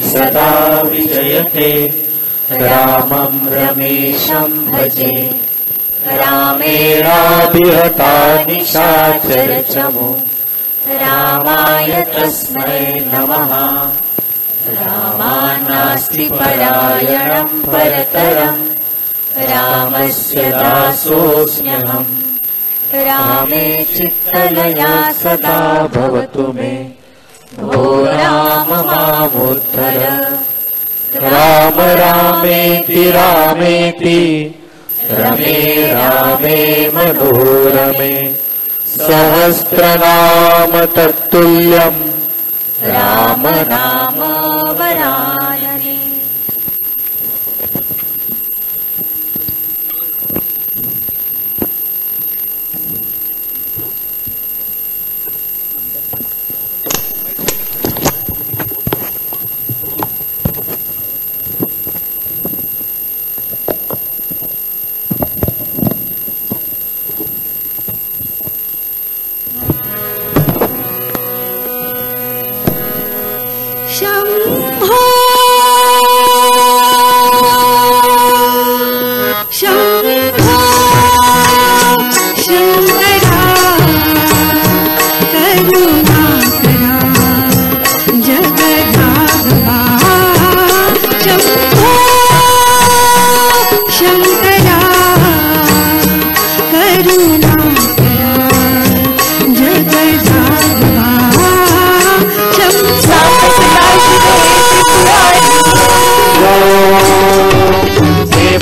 सदा विजयते रामं रमेशं भजे रामेणाभिहता निशाचरचमो रामाय तस्मै नमः। रामान्नास्ति परायणं परतरं रामस्य दासोऽस्म्यहम्। रामे चित्तलया सदा भवतु मे भो राम मामुद्धर। राम रामेति रामेति रमे रामे मनोरमे सहस्रनाम तत्तुल्यं राम नाम वरानने। शंभो शंभो शंकरा करुणाकरा जगद्धारका। शंभो शंकरा करुणाकरा जगद्धारका।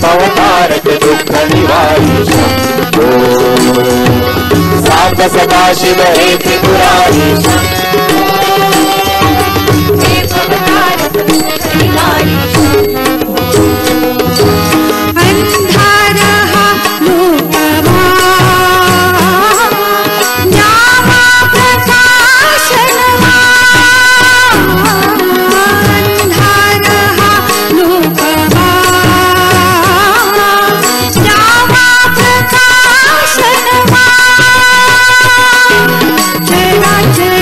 भवतारक दुख निवारी साम्ब सदा शिव हे त्रिपुरारी। भवतारक दुख निवारी अंधारः लोकवा ज्ञावा प्रकाशनवा। अंधारः लोकवा ज्ञावा प्रकाशनवा। चराचर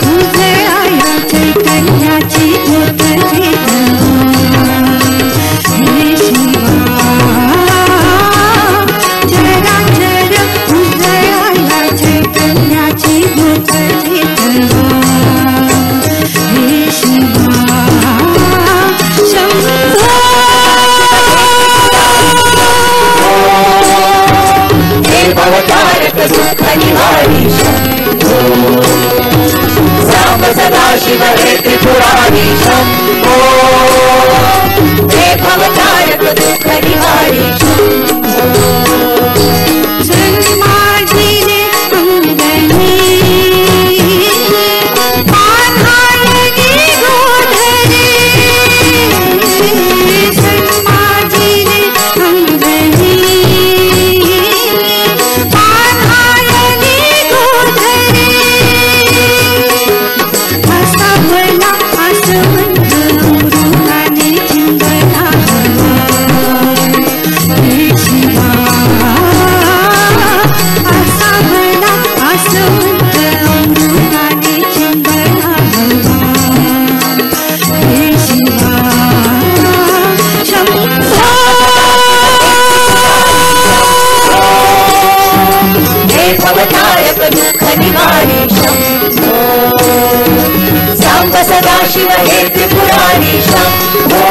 हृदयाया चैतन्याची ज्योतची हे शिवा। चराचर हृदयाया चैतन्याची ज्योतची हे शिवा। शंभो हे भवतारक दुख निवारी साम्ब सदा शिव हे त्रिपुरारी। शंभो हे भवतारक दुख निवारी जन्मादिने अंगनी पाधायनी गोधरी। जन्मादिने अंगनी पाधायनी गोधरी। हसावला आसवंत मृगाने चिंबला हे शिवा। आसावला आसवंत मृगाने चिंबला हे शिवा। शंभो हे भवतारक दुख निवारी। शंभो साम्ब सदा शिव हे त्रिपुरारी। शंभो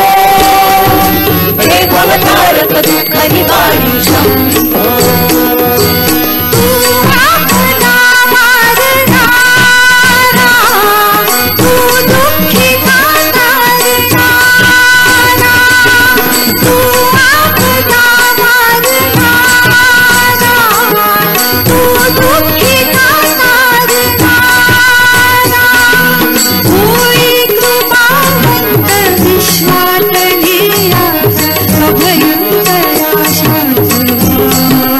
हे भवतारक दुख निवारी। शंभो तू आपला मारणारा, तू दुःखिता तारणारा। तू आपला मारणारा, तू दुःखिता तारणारा। होई कृपावंत विश्वात लिया अभयंकरा शांतवा।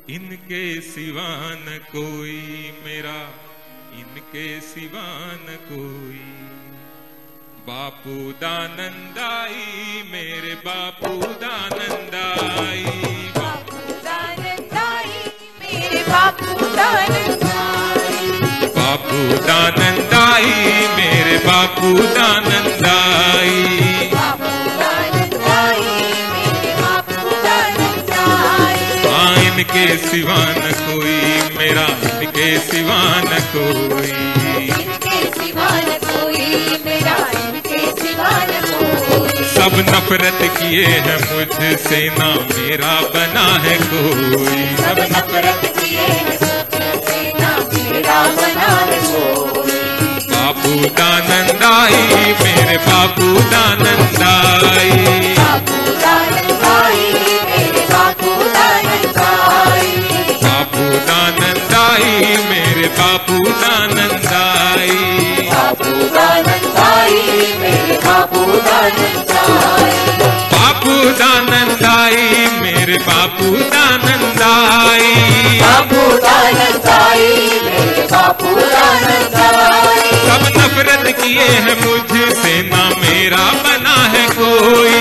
इनके सिवा न कोई मेरा, इनके सिवा न कोई। बापू दानंदाई मेरे बापू दानंदाई, बापू दानंदाई मेरे बापू दानंदाई, बापू दानंदाई मेरे बापू दानंदाई, बापू दानंदाई मेरे बापू दानंदाई। हाँ इनके सिवा न कोई मेरा, इनके सिवा न कोई। इनके सिवा न कोई मेरा, इनके सिवा न कोई। सब नफरत किए हैं मुझसे, ना मेरा बना है कोई। सब नफरत किए हैं मुझसे, ना मेरा बना है कोई। बापू दानंदाई मेरे बापू दानंदाई, बापू दानंदाई मेरे बापू दानंदाई, बापू दानंदाई मेरे बापू दानंदाई, बापू दानंदाई मेरे बापू दानंदाई, बापू दानंदाई मेरे बापू दानंदाई, बापू दानंदाई मेरे बापू दानंदाई। सब नफरत किए हैं मुझसे, ना मेरा बना है कोई।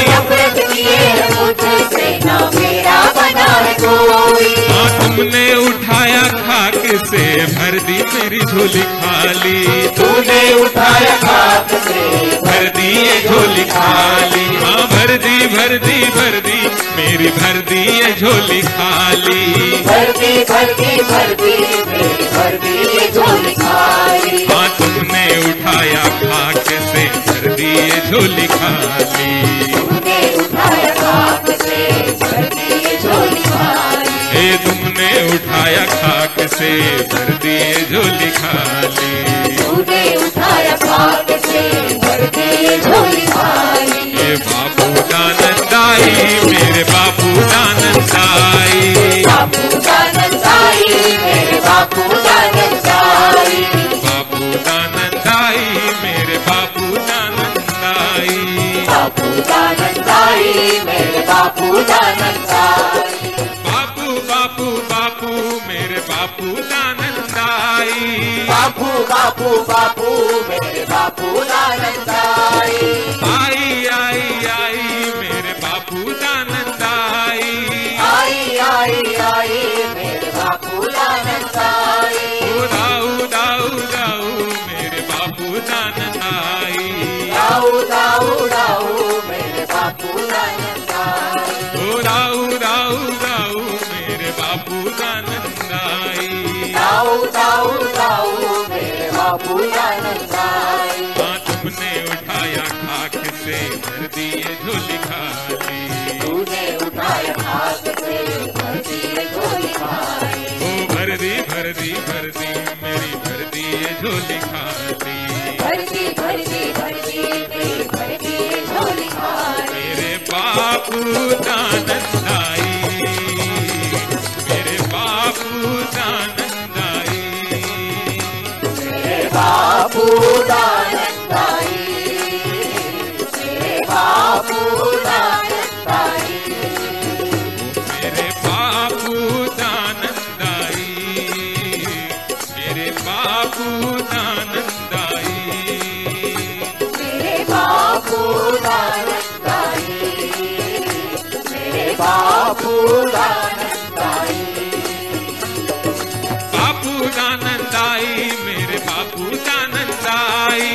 नफरत किए हैं मुझसे, ना मेरा बना है कोई। हाँ तुमने उठाया खाक से, भर दी मेरी झोली खाली। तूने उठाया खाक से, भर दी ये झोली खाली। हाँ भर दी भर दी भर दी मेरी भर दी ये झोली खाली। भर दी भर दी भर दी मेरी भर दी ये झोली खाली। हाँ तुमने उठाया खाक से, भर दी ये झोली खाली। तूने उठाया खाक से, भर दी ये झोली खाली। हे तुमने उठाया खाक से, भर दी ये झोली खाली। तूने उठाया खाक से, भर दी ये झोली खाली। ये बापू दानंदाई मेरे बापू दानंदाई, बापू दानंदाई मेरे बापू दानंदाई, बापू दानंदाई मेरे बापू दानंदाई, बापू दानंदाई मेरे बापू दानंदाई, बापू बापू बापू मेरे बापू दानंदाई, बापू बापू बापू मेरे बापू दानंदाई। आई आई आई मेरे बापू दानंदाई, आई आई आई मेरे बापू दानंदाई, दाऊ दाऊ दाऊ मेरे बापू दानंदाई, दाऊ दाऊ दाऊ मेरे बापू दानंदाई, दाऊ दाऊ दाऊ मेरे बापू दानंदाई। दाऊ दाऊ दाऊ मेरे बापू दानंदाई। हाँ तुमने उठाया खाक से, भर दी ये झोली खाली। तूने उठाया खाक से, भर दी ये झोली खाली। ओ भर दी भर दी भर दी मेरी भर दी ये झोली खाली। भर दी भर दी भर दी मेरी भर दी ये झोली खाली। मेरे बापू दानंदाई, मेरे बापू दानंदाई, मेरे बापू दानंदाई, मेरे बापू दानंदाई, मेरे बापू दानंदाई, मेरे बापू दानंदाई, मेरे बापू दानंदाई, मेरे बापू दानंदाई, बापू दानंदाई मेरे बापू दानंदाई,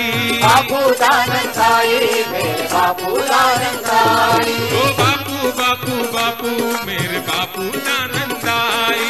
बापू दानंदाई मेरे बापू दानंदाई, ओ बापू बापू बापू मेरे बापू दानंदाई।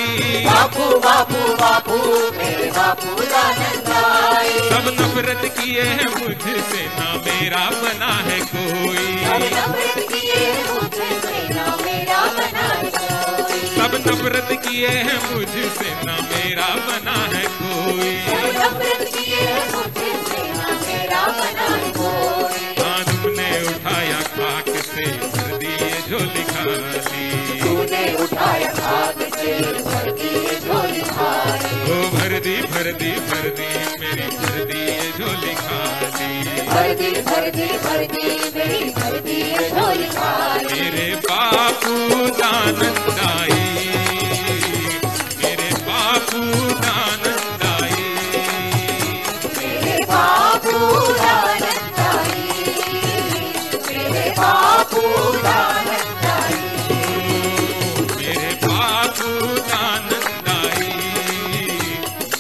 बापू बापू बापू मेरे बापू दानंदाई। सब नफरत किए हैं मुझसे, ना मेरा बना है कोई। सब नफरत किए मुझसे, ना मेरा बना है कोई। सब नफरत किए हैं मुझसे, ना मेरा बना है कोई। सब नफरत किए मुझसे, ना मेरा बना है कोई। हाँ तुमने उठाया खाक से, भर दी ये झोली खाली। तूने उठाया खाक से, भर दी ये झोली खाली। ओ भर दी भर दी भर दी मेरी भर दी ये झोली खाली। भर दी भर दी भर दी मेरी भर दी ये झोली खाली। मेरे बापू दानंदाई, बापू दानंदाई, मेरे बापू दानंदाई,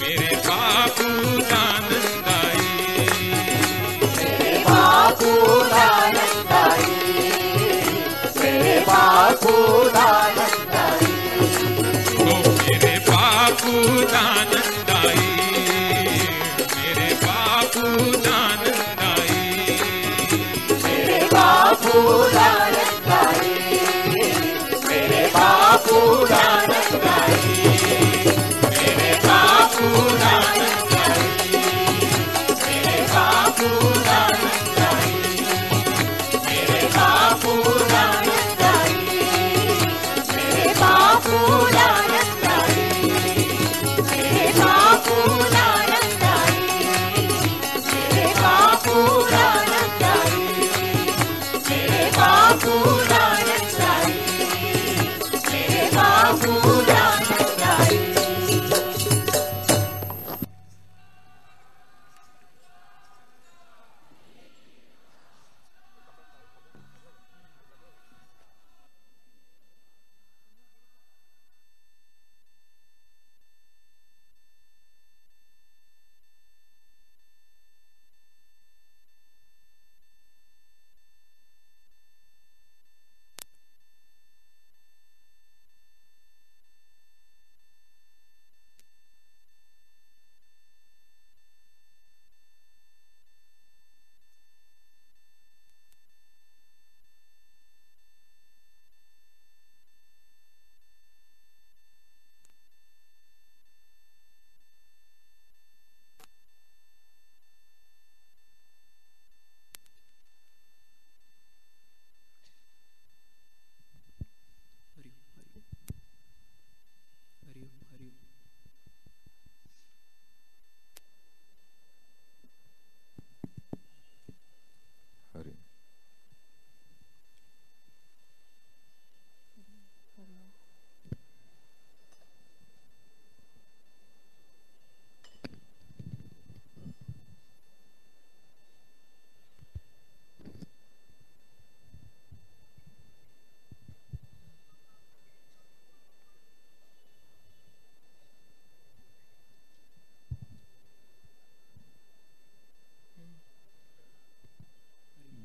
मेरे बापू दानंदाई, मेरे बापू दानंदाई, मेरे बापू दानंदाई, ओ मेरे बापू दानंदाई, मेरे बापू दानंदाई, मेरे बापू दानंदाई, मेरे बापू दानंदाई, मेरे बापू दानंदाई, मेरे बापू दानंदाई, मेरे बापू दानंदाई, मेरे बापू दानंदाई, मेरे बापू दानंदाई, मेरे बापू दानंदाई, मेरे बापू दानंदाई, मेरे बापू दानंदाई।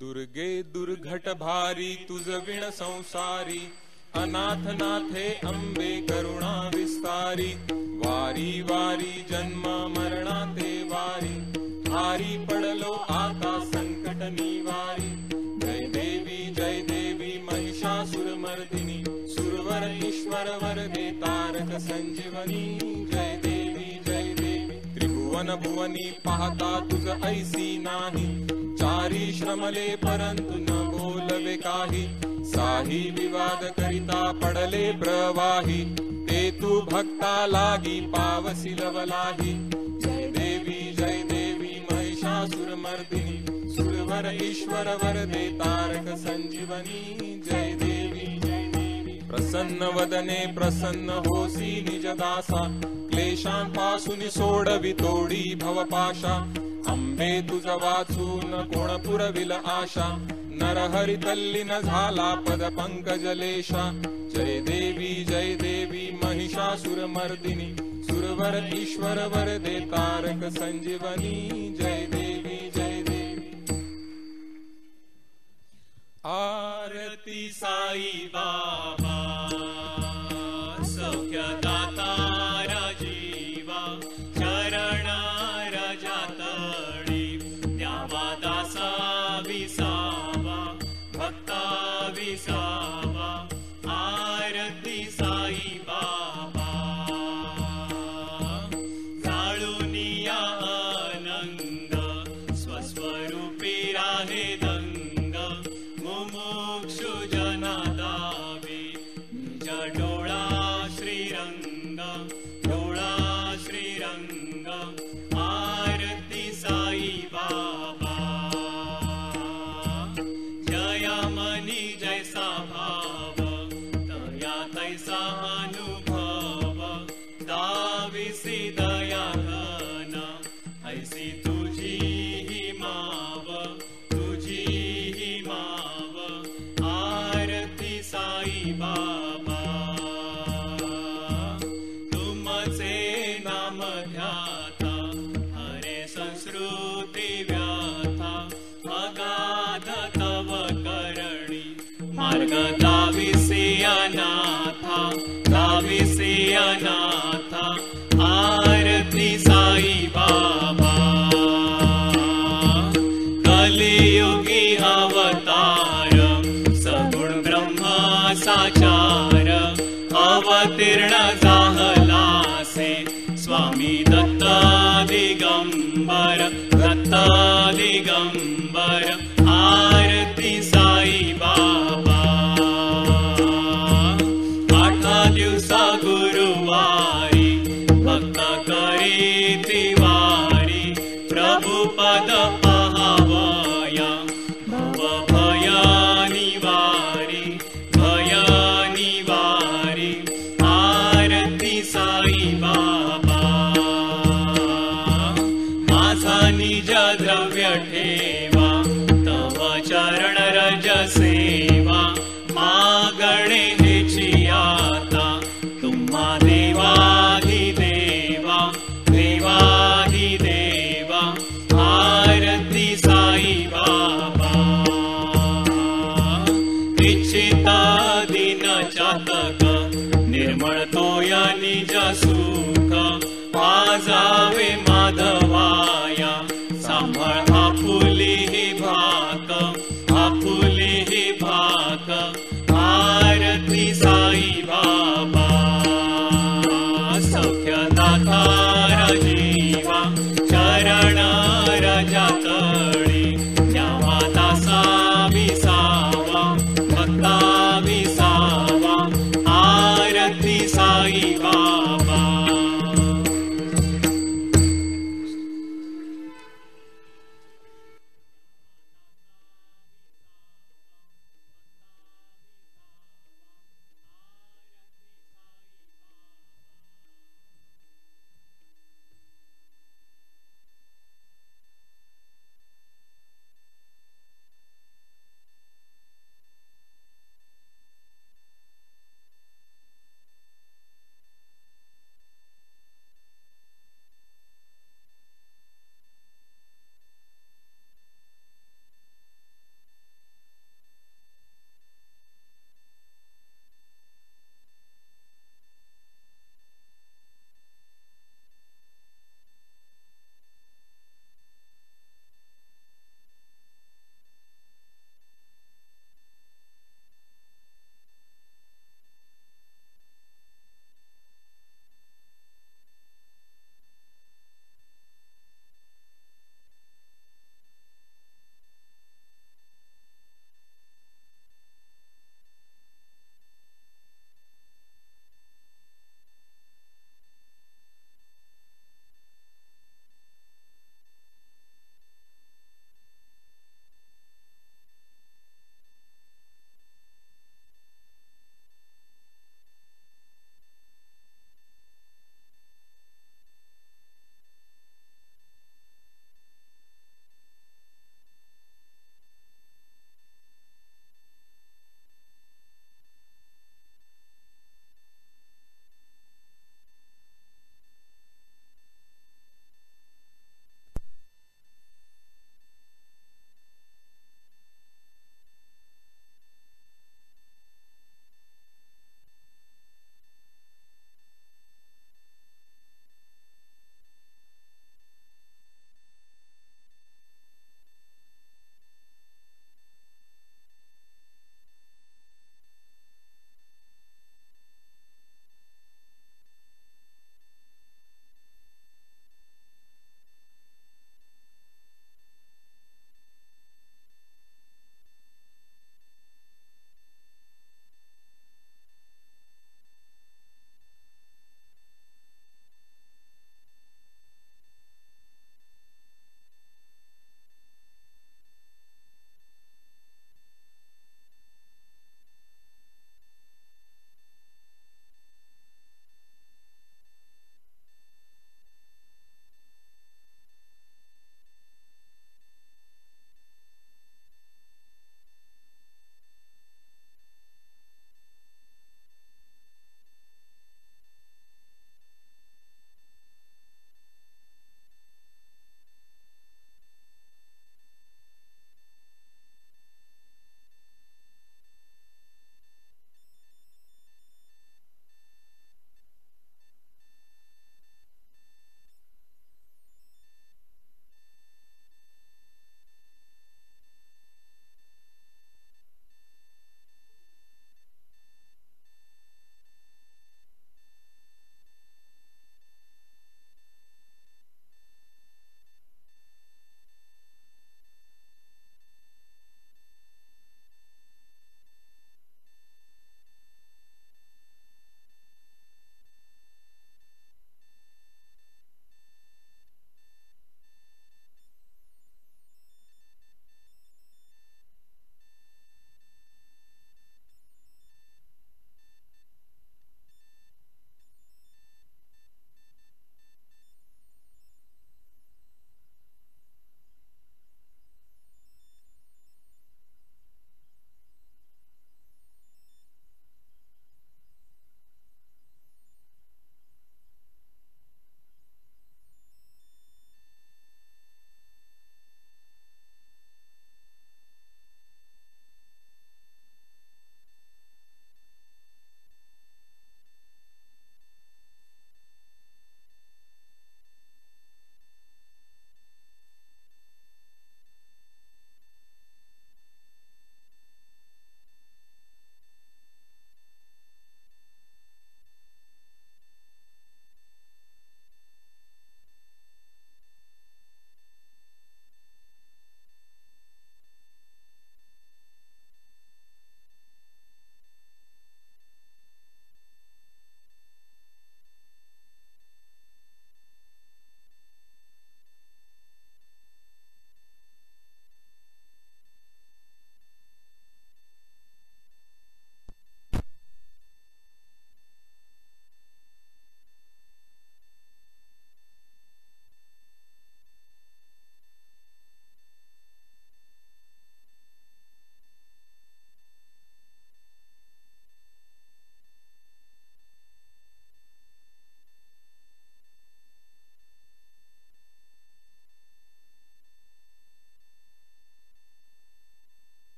दुर्गे दुर्घट भारी तुझ विण संसारी, अनाथ नाथे अंबे करुणा विस्तारी, वारी वारी जन्म मरणा ते वारी, हारी पडलो आता संकट निवारी, जय देवी महिषासुर मर्दिनी, सुरवर ईश्वर वरदे तारक संजीवनी, जय देवी त्रिभुवन भुवनी पाहता तुझ ऐसी नाही, चारी श्रमले परंतु न बोलवे काही, साही विवाद करिता पडले प्रवाही, ते तू भक्ता लागी पावसी लवलाही, जय देवी महिषासुर मर्दिनी, सुरवर ईश्वर वरदे तारक संजीवनी, जय देवी प्रसन्न वदने प्रसन्न होसी निज दासा, क्लेशांपासून सोडवी तोडी भवपाशा, अंबे तुझ वाचून कोण पुरविल आशा, नरहरी तल्लीन झाला पद पंकजलेशा, जय देवी महिषासुर मर्दिनी, सुरवर ईश्वर वरदे तारक संजीवनी, जय देवी आरती साई बाबा, सौख्य दाता जीवा, चरण रजातळी, द्यावा दासा विसावा, भक्ता विसावा, आरती साई बाबा, जाळूनिया आनंद, स्वस्वरूपी राहे दंग, मुमुक्षु जना दावे, निज डोळा श्रीरंग, डोळा श्रीरंग, आरती साई बाबा, जय मनी जय सा मार्ग दाविसे अनाथा, दाविसे अनाथा, आरती साई बाबा। कलियुगी अवतार, सगुण ब्रह्म साचार, अवतीर्ण जाहलासे, स्वामी दत्त दिगंबर, दत्त दिगंबर, आरती साई बाबा। 8 दिवसा गुरुवारी, भक्त करी तिवारी, प्रभु पद पाहावया, भव भय निवारी, भय निवारी, आरती साई बाबा। माझा निज द्रव्य ठेवा, तव चरण रज सेवा, मागणे हेची आता, तुम्हा देवाधिदेवा, देवाधिदेवा, आरती साई बाबा। इच्छित दिन चातक, निर्मळ तोय निज सुख, पाजावे माधवाया, सांभाळ आपुली ही भाक, आपुली ही भाक, आरती साई बाबा। सख्य दातार जीवा, चरण रजातळी, द्यावा दासा विसावा, भक्ता विसावा, आरती साई बाबा।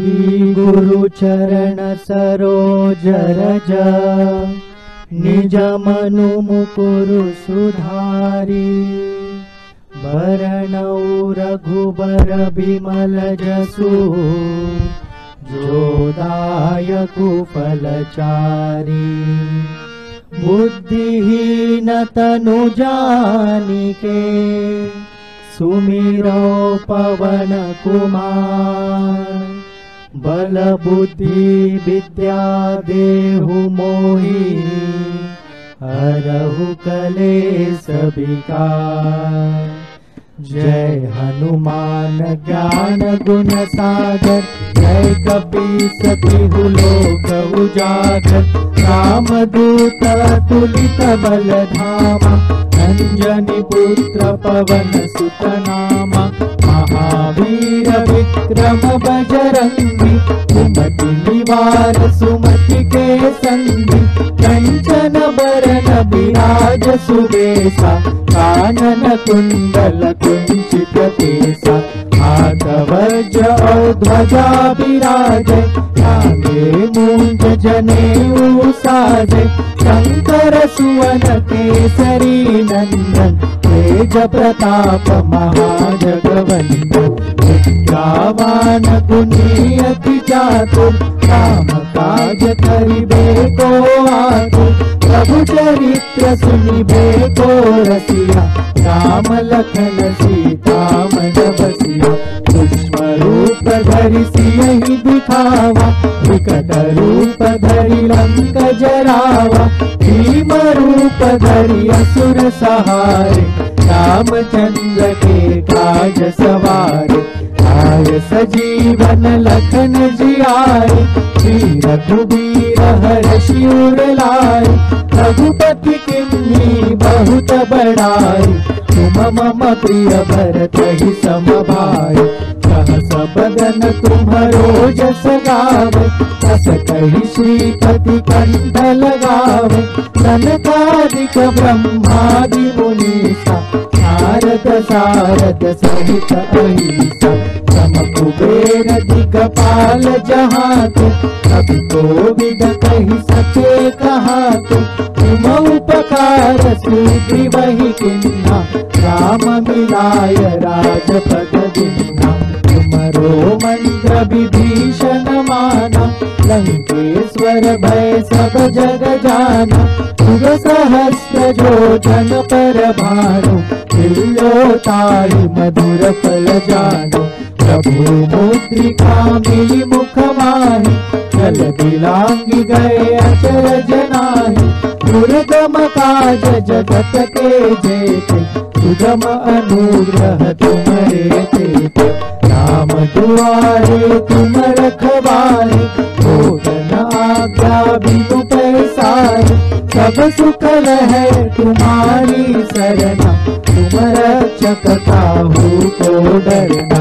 श्री गुरु चरण सरोज रज निज मनु मुकुरु सुधारी बरनऊ रघुबर बिमल जसु जोदायकु फलचारी बुद्धिहीन तनु जानिके सुमिरो पवन कुमार बल बुद्धि विद्या देहु मोहि हरहु कलेश विकार। जय हनुमान ज्ञान गुण सागर जय कपीस तिहु लोक उजागर रामदूत अतुलित बल धामा अंजनी पुत्र पवन सुत नामा महावीर विक्रम बजरंगी सुमति निवार सुमति के संगी कंचन बरन विराज सुबेसा कानन कुंडल कुंचित केसा हाथ वज्र और ध्वजा विराज आगे मूंज जनेऊ साजे शंकर सुवन केसरी नंदन तेज प्रताप महाजगवंदन विद्यावान गुणी अति चातुर राम काज करिबे को आतुर प्रभु चरित्र सुनिबे को रसिया राम लखन सीता मन बसिया सूक्ष्म रूप धरि सियहि दिखावा विकट रूप धरि लंक जरावा भीम रूप धरि असुर सहारे रामचंद्र के काज सवारे आय सजीवन लखन जियारे श्री रघुबीर हर्षि उर लाए रघुपति किन्हीं बहुत बड़ाई तुम मम प्रिय भरत ही सम भाई सहस बदन तुम्हरो जस गावे बस कहि श्रीपति कंठ लगावे सनकादिक ब्रह्मादि मुनीसा नारद सारद सहित अहिसा सम कुबेर दिगपाल जहाते कभी कोविद कहि सके कहाते तुम उपकार सुग्रीवहि किन्हा राम मिलाय राजपद दीन्हा तुमरो मंत्र विभीषण माना लंकेश्वर भय सब जग जाना सुर सहस्त्र जो जन पर भानु दिलो ताहि मधुर फल जानो प्रभु मुद्रिका मिली मुख माहि जल दिलांगी गए अचरज नाही दुर्गम काज जगत के जेते सुगम अनुग्रह तुम्हारे तेते राम दुआरे तुम रखवारे भोजन आज्ञा बिनु पैसारे सब सुख है तुम्हारी सरना तुम रक्षक काहू को डरना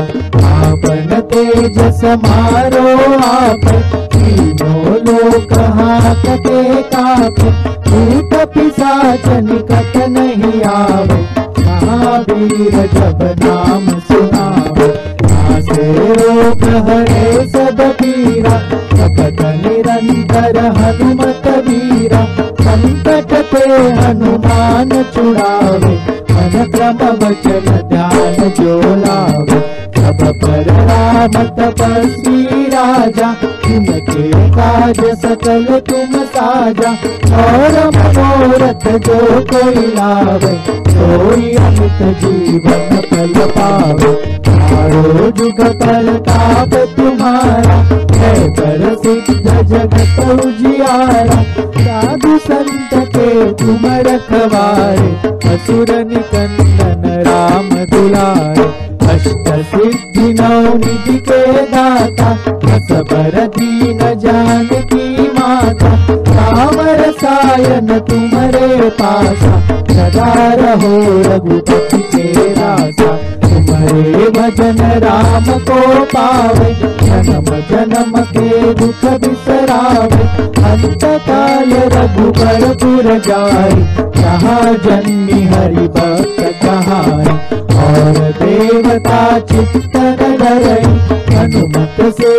आपन तेज समारो आप तीनों लोक हाथते काप भूत पिशाच निकट नहीं आवे महावीर जब नाम सुनावे नासे रोग हरे सब पीरा सतत निरंतर हनुमत वीरा संकट ते हनुमान छुड़ावे मन क्रम वचन ध्यान जो लावे सब पर राम तपस्वी राजा तुमके काज सकल तुम साजा और मनोरथ जो कोई लावे सोई अमित जीवन फल पावे चारों जुग प्रताप तुम्हारा है प्रसिद्ध जगत उजियारा साधु संत के तुम रखवारे असुर निकंदन राम दुलारे अष्ट सिद्धि नौ निधि के दाता असबर दीन जानकी माता राम रसायन तुम्हारे पासा सदा रहो रघुपति के रासा तुम्हारे भजन राम को पावे जन्म जन्म के दुख बिसरावे अंत काल रघुबर पुर जाई जहाँ जन्मी हरि भक्त कहाई और देवता चित्त न डरई हनुमत से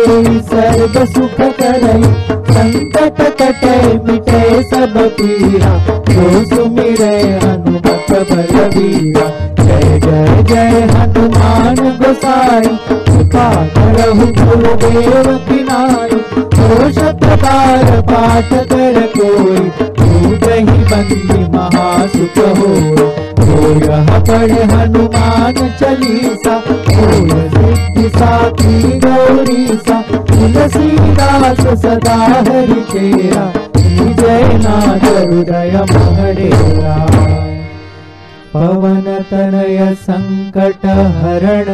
सर्व सुख करई, संकट कटे मिटे सब पीरा, जो सुमिरै हनुमत बलवीरा। जय जय जय हनुमान गोसाई, कृपा करहु गुरुदेव की नाई। जो शत बार पाठ कर कोई, भूतहि बंदी महासुख होय। जो यह पढ़े हनुमान चालीसा, होय सिद्धि साखी गौरीसा। तुलसीदास सदा हरि चेरा, जय नाथ हृदय महडेरा। पवन तनय संकट हरण,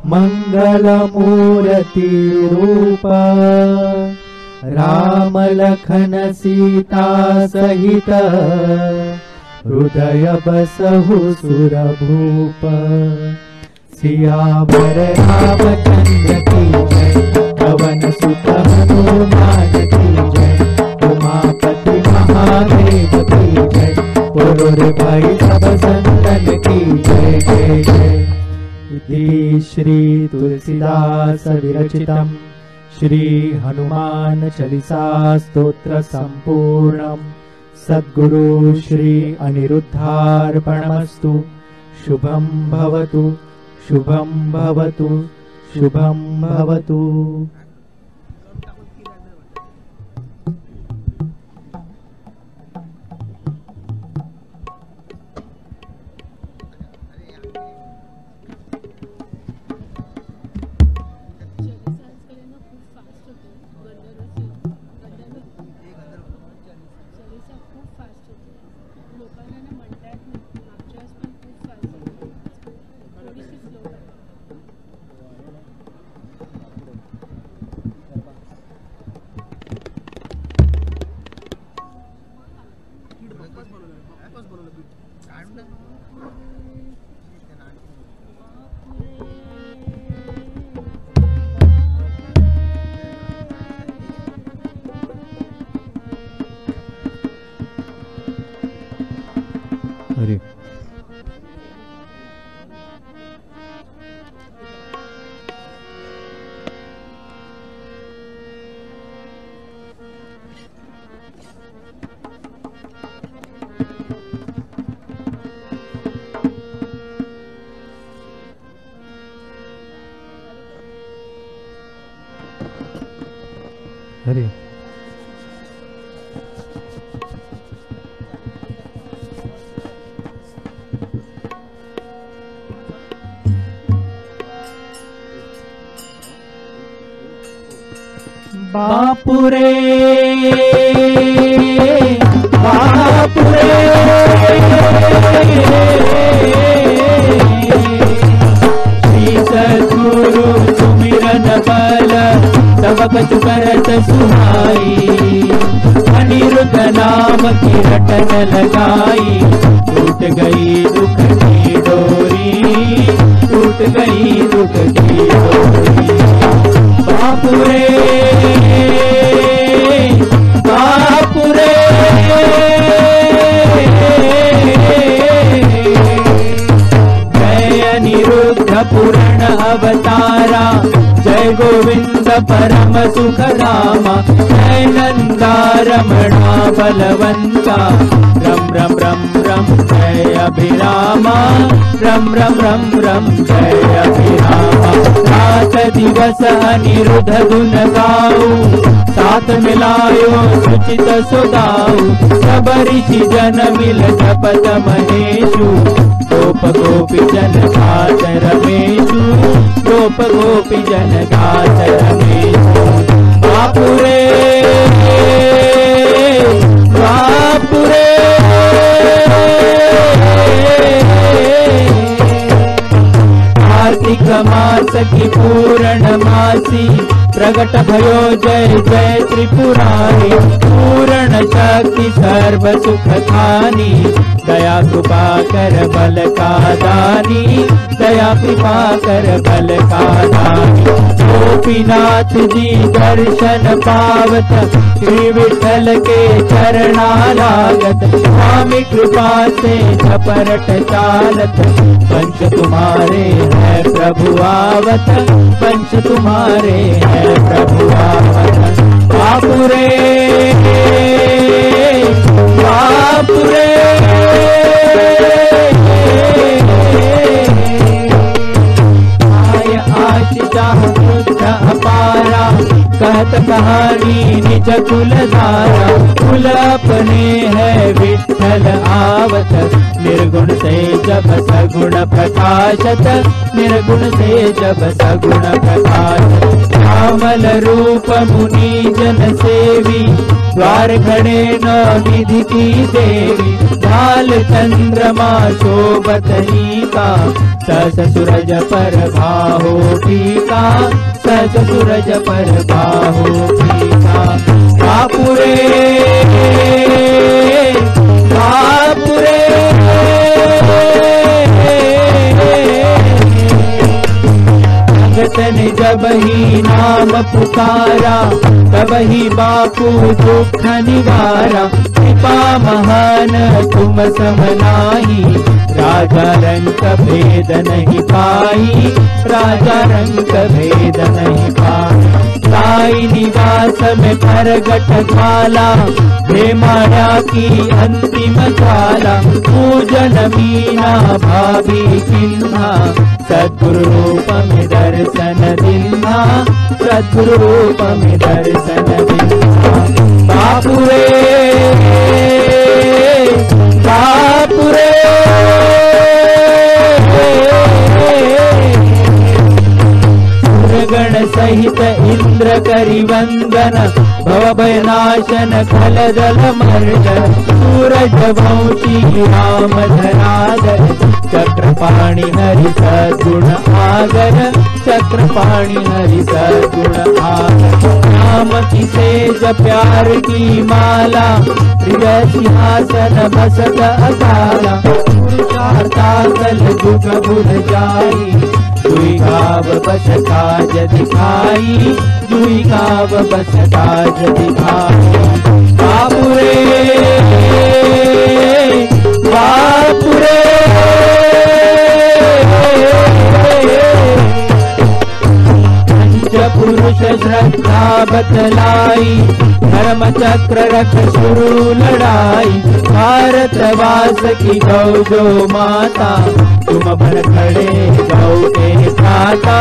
मंगल मूर्ति रूप। राम लखन सीता सहित, हृदय बसहु सुर भूप। सियावर रामचंद्र की जय, पवन सुत हनुमान की जय। उमापति महादेव की जय, पुरुर भाई सब संतन की जय जय जय। इति श्री तुलसीदास विरचितम् श्री हनुमान चालीसा स्तोत्र संपूर्णम्। सद्गुरु श्री अनिरुद्धार्पणमस्तु। शुभं भवतु, शुभं भवतु, शुभं भवतु। हरे हरे बापुरे बापुरे श्री सद्गुरु सुमिरन बल सब कछु करत सुहाई। अनिरुद्ध नाम की रटन लगाई, टूट गई दुख की डोरी, टूट गई दुख की डोरी। बापुरे बापुरे जय अनिरुद्ध पूर्ण अवतारा, जय गोविंद परम सुख धामा। जय नंदा रमणा बलवंता, रम रम रम रम जय अभिरामा, रम रम रम रम जय अभिरामा। रात दिवस अनिरुद्ध धुन गाऊ, साथ मिलायो सुचित सुदाऊ। सब ऋषि जन मिल जपत महेशु, गोप गोपी जन गात रमेशु, गोप गोपी जन गात रमेशु। बापुरे बापुरे कार्तिक मास की पूर्ण मासी, प्रगट भयो जय जय त्रिपुरारी। पूर्ण शक्ति सर्व सुख खानी, दया कृपा कर बल का दानी, दया कृपा कर बल का दानी। गोपीनाथ जी दर्शन पावत, श्री विठल के चरणा लागत। स्वामी कृपा से झपरट चालत, पंच तुम्हारे है प्रभु आवत, पंच तुम्हारे है प्रभु आवत बापुरे बापुरे आय आशिता बुद्ध अपारा कहत कहानी निज कुल धारा कुल अपने है विठ्ठल आवत निर्गुण से जब सगुण प्रकाशत निर्गुण से जब सगुण प्रकाशत श्यामल रूप मुनि जन सेवी द्वार खड़े नवनिधि की देवी ढाल चंद्रमा शोभतनी का सस सूरज पर भाहो टीका सस सूरज पर भाहो टीका बापुरे बापुरे भगतन जब ही नाम पुकारा तब ही बापू दुख निवारा कृपा महान तुम सम नाही राजा रंग भेद नहीं पाई राजा रंग भेद नहीं पाई साई निवास में प्रगट ज्वाला हे माया की अंतिम ज्वाला पूजन मीना भाभी किन्हा सद्गुरु रूप में दर्शन दिन्हा सद्गुरु रूप में दर्शन दिन्हा बापुरे बापुरे गण सहित इंद्र करि वंदन भव भयनाशन खल दल मर्दन सूरज वंशी राम धराधर चक्रपाणि हरि सद्गुण आगर चक्रपाणि हरि सद्गुण आगर नाम की सेज प्यार की माला हृदय सिंहासन बसत अकाला पुरुषार्था कल जुग भूल जाई जुई गाव बस काज दिखाई जुई गाव बस काज दिखाई बापुरे बापुरे पंच पुरुष श्रद्धा बतलाई धर्म चक्र रख शुरू लड़ाई भारतवास की गौ जो माता तुम भर खड़े गौ के त्राता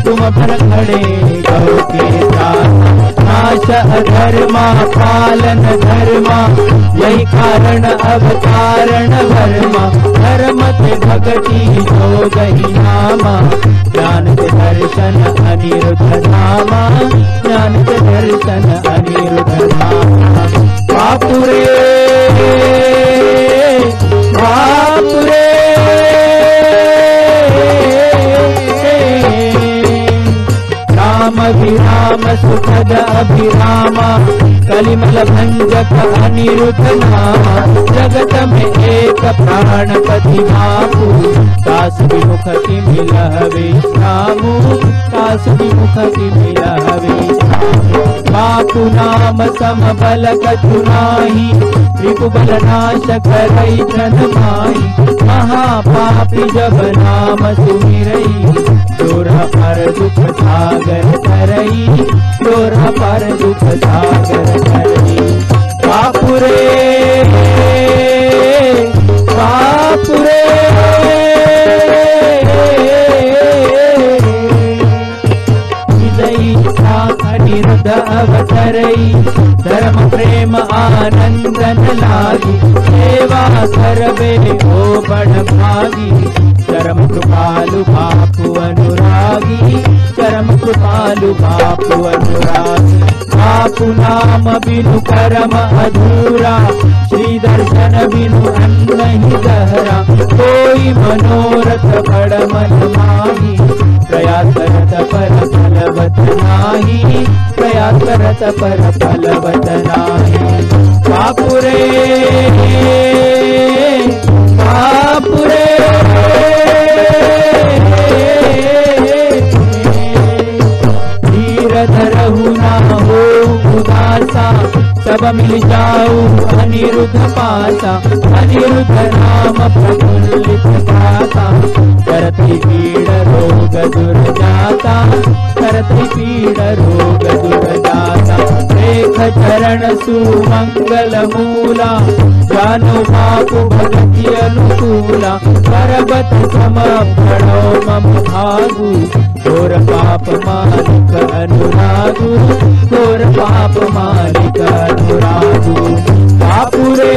तुम भर खड़े गौ के त्राता नाश अधर्मा पालन धर्मा यही कारण अवतारण वर्मा धर्म के भगति हो गई नामा ज्ञान के दर्शन अनिरुद्ध धामा ज्ञान के दर्शन अनिरुद्ध धामा बापुरे बापुरे राम विराम सुखद अभिरामा कलिमल भंजक अनिरुद्ध नामा जगत में एक प्राणपति बापू दास विमुख की मिलहवे श्यामू दास विमुख की मिलहवे बापू नाम सम बल कछु नाही त्रिपु बल नाश करई जन माही महापापी जब नाम सुमिरई दोरा पर दुख सागर करई दोरा पर दुख सागर करई बापुरे बापुरे अनिरुद्ध अवतरई धर्म प्रेम आनंदन लागी सेवा करबे ओ बड़ भागी चरम कृपालु बापू अनुरागी चरम कृपालु बापू अनुरागी बापू नाम बिनु कर्म अधूरा श्री दर्शन बिनु अन्न ही गहरा कोई मनोरथ बड़ मन माही प्रयास करत पर फलवत नाही प्रयास करत पर फलवत नाही बापुरे बापुरे धीर धीर धरहु ना हो उदासा, सब मिल जाऊ अनिरुद्ध पासा। अनिरुद्ध नाम प्रफुल्लित गाता, करते पीड़ रोग दूर जाता, करते पीड़ रोग दूर जाता। देख चरण सुमंगल मूला, जानो बापु भगति अनुकूला। पर्वत सम प्रणो मम भागु, घोर पाप मालिक अनुरागु, घोर पाप मालिक अनुरागु। बापुरे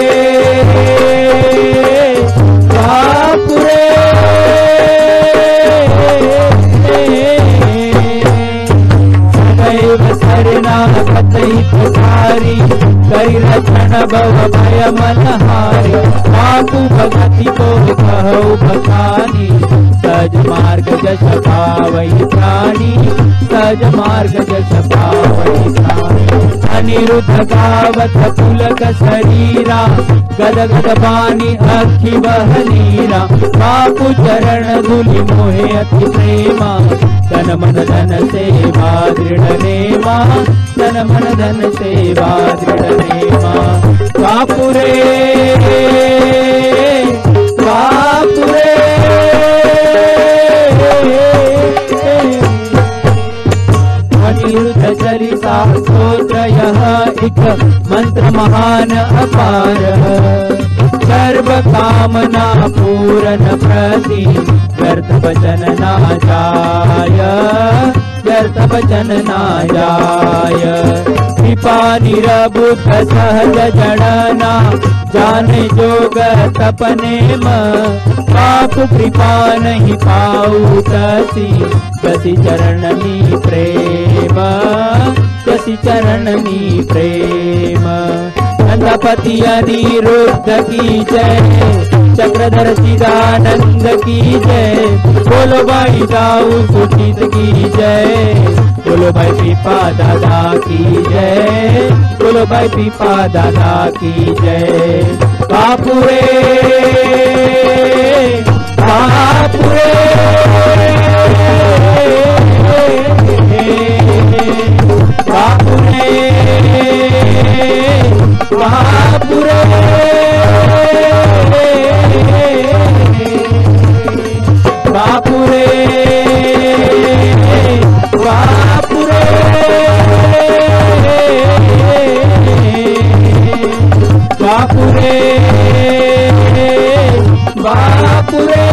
बापुरे सदैव शरणागत हितकारी, करि रक्षण भव भय मनहारी। बापु भगति को कहु बखानी, सहज मार्ग जस पावई प्राणी, सहज मार्ग जस पावई प्राणी। अनिरुद्ध गावत पुलक शरीरा, गद गद बानी अखि बह नीरा। बापु चरण धूलि मोहे अति प्रेमा, तन मन धन सेवा दृढ़ नेमा, तन मन धन सेवा दृढ़ नेमा। बापुरे बापुरे अनिरुद्ध चलिसा स्तोत्र यह एक मंत्र महान अपार। सर्व कामना पूरन प्रति, व्यर्थ वचन ना जाय, व्यर्थ वचन ना जाय। कृपा निरबुद्ध सहज जड़ना, जाने जोग तपने म। बापु कृपा नहीं पाऊ तसी, कसी चरणनी प्रेम, कसी चरणनी प्रेम। नंदपति अनिरुद्ध की जय, चक्रधर चिदानंद की जय। बोलो भाई दाऊ सुचित की जय, बोलो भाई पीपा दादा की जय, बोलो भाई पीपा दादा की जय। बापुरे बापुरे बापुरे बापुरे बापुरे बापुरे बापुरे बापुरे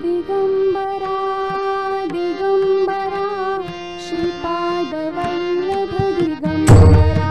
दिगंबरा दिगंबरा श्रीपाद वल्लभ दिगंबरा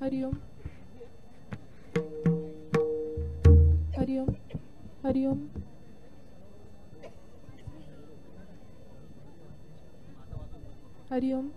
हरिओम हरिओम हरिओम हरिओम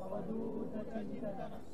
अवधूत चिंतन